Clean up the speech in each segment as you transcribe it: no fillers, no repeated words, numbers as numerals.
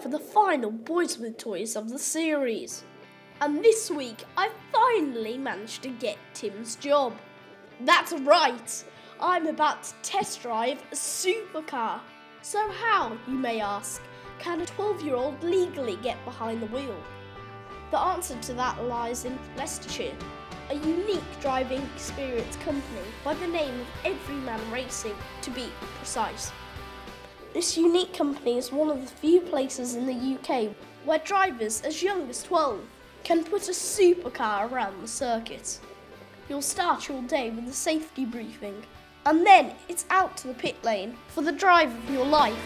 for the final Boys with Toys of the series. And this week, I finally managed to get Tim's job. That's right, I'm about to test drive a supercar. So how, you may ask, can a 12-year-old legally get behind the wheel? The answer to that lies in Leicestershire, a unique driving experience company by the name of Everyman Racing, to be precise. This unique company is one of the few places in the UK where drivers as young as 12 can put a supercar around the circuit. You'll start your day with a safety briefing, and then it's out to the pit lane for the drive of your life.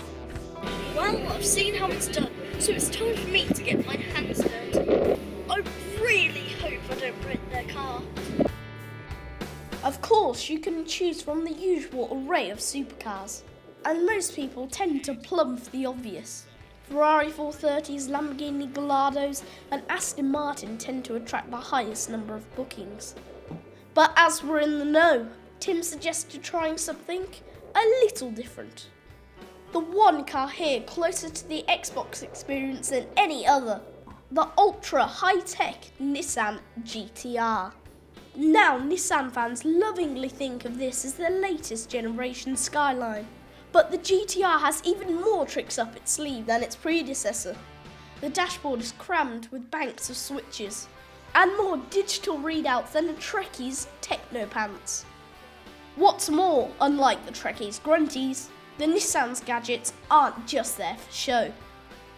Well, I've seen how it's done, so it's time for me to get my hands dirty. I really hope I don't break their car. Of course, you can choose from the usual array of supercars, and most people tend to plumb for the obvious. Ferrari 430s, Lamborghini Galados and Aston Martin tend to attract the highest number of bookings. But as we're in the know, Tim suggested trying something a little different. The one car here closer to the Xbox experience than any other, the ultra high-tech Nissan GTR. Now Nissan fans lovingly think of this as the latest generation Skyline, but the GTR has even more tricks up its sleeve than its predecessor. The dashboard is crammed with banks of switches, and more digital readouts than a Trekkie's Techno Pants. What's more, unlike the Trekkie's Grunties, the Nissan's gadgets aren't just there for show.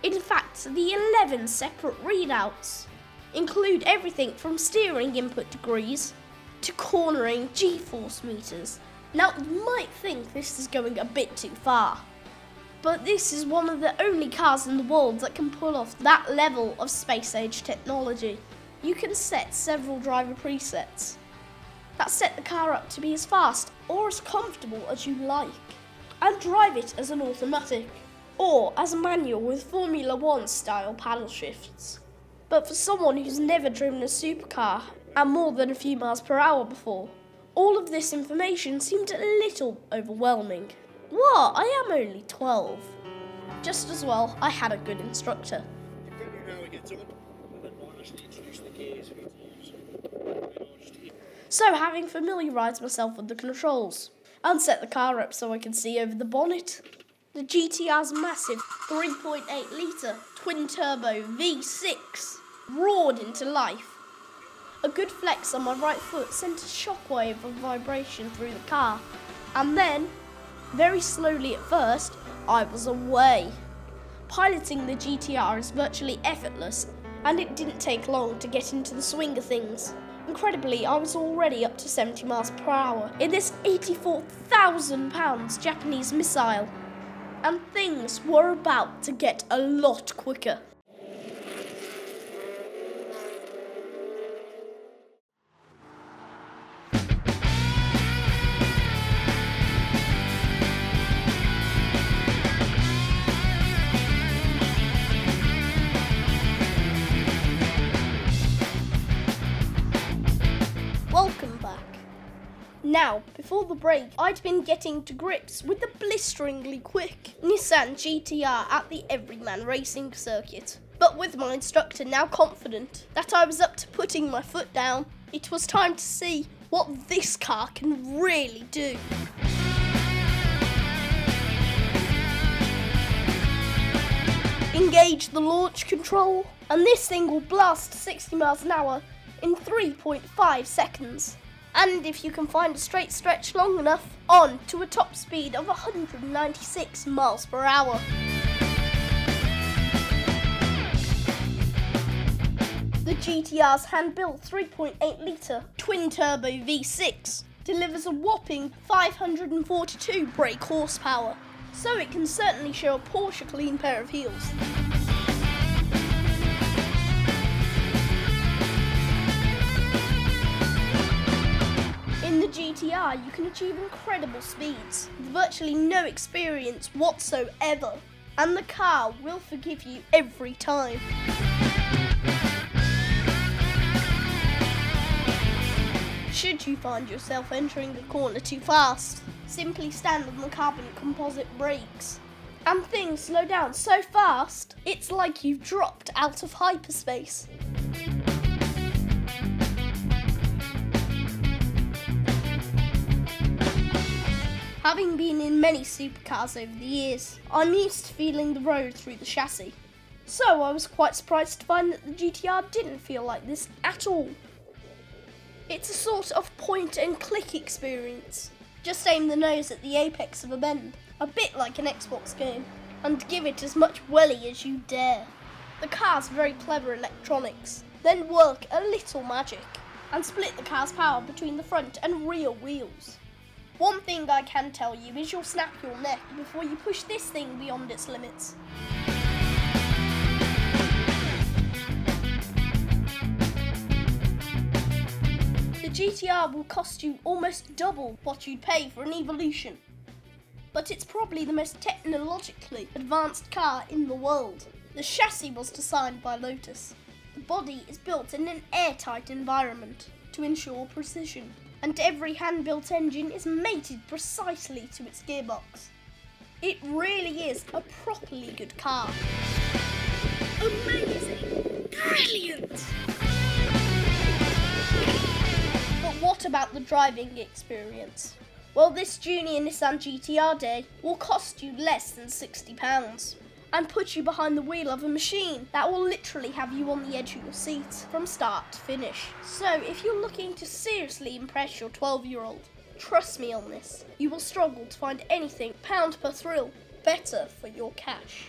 In fact, the 11 separate readouts include everything from steering input degrees to cornering G-force meters. Now, you might think this is going a bit too far, but this is one of the only cars in the world that can pull off that level of space-age technology. You can set several driver presets that set the car up to be as fast or as comfortable as you like, and drive it as an automatic or as a manual with Formula 1 style paddle shifts. But for someone who's never driven a supercar and more than a few miles per hour before, all of this information seemed a little overwhelming. What? I am only 12. Just as well, I had a good instructor. So, having familiarised myself with the controls and set the car up so I can see over the bonnet, the GTR's massive 3.8 litre twin-turbo V6 roared into life. A good flex on my right foot sent a shockwave of vibration through the car, and then, very slowly at first, I was away. Piloting the GTR is virtually effortless, and it didn't take long to get into the swing of things. Incredibly, I was already up to 70 miles per hour in this £84,000 Japanese missile, and things were about to get a lot quicker. Welcome back. Now, before the break, I'd been getting to grips with the blisteringly quick Nissan GTR at the Everyman Racing circuit. But with my instructor now confident that I was up to putting my foot down, it was time to see what this car can really do. Engage the launch control, and this thing will blast 60 miles an hour in 3.5 seconds. And if you can find a straight stretch long enough, on to a top speed of 196 miles per hour. The GTR's hand-built 3.8 litre twin-turbo V6 delivers a whopping 542 brake horsepower, so it can certainly show a Porsche clean pair of heels. In the GTR, you can achieve incredible speeds with virtually no experience whatsoever, and the car will forgive you every time. Should you find yourself entering a corner too fast, simply stand on the carbon composite brakes And things slow down so fast, it's like you've dropped out of hyperspace. Having been in many supercars over the years, I'm used to feeling the road through the chassis. So I was quite surprised to find that the GTR didn't feel like this at all. It's a sort of point and click experience. Just aim the nose at the apex of a bend, a bit like an Xbox game, and give it as much welly as you dare. The car's very clever electronics, then work a little magic, and split the car's power between the front and rear wheels. One thing I can tell you is you'll snap your neck before you push this thing beyond its limits. The GTR will cost you almost double what you'd pay for an Evolution. But it's probably the most technologically advanced car in the world. The chassis was designed by Lotus. The body is built in an airtight environment to ensure precision. And every hand-built engine is mated precisely to its gearbox. It really is a properly good car. Amazing! Brilliant! But what about the driving experience? Well, this junior Nissan GTR day will cost you less than £60 and put you behind the wheel of a machine that will literally have you on the edge of your seat from start to finish. So if you're looking to seriously impress your 12-year-old, trust me on this, you will struggle to find anything pound per thrill better for your cash.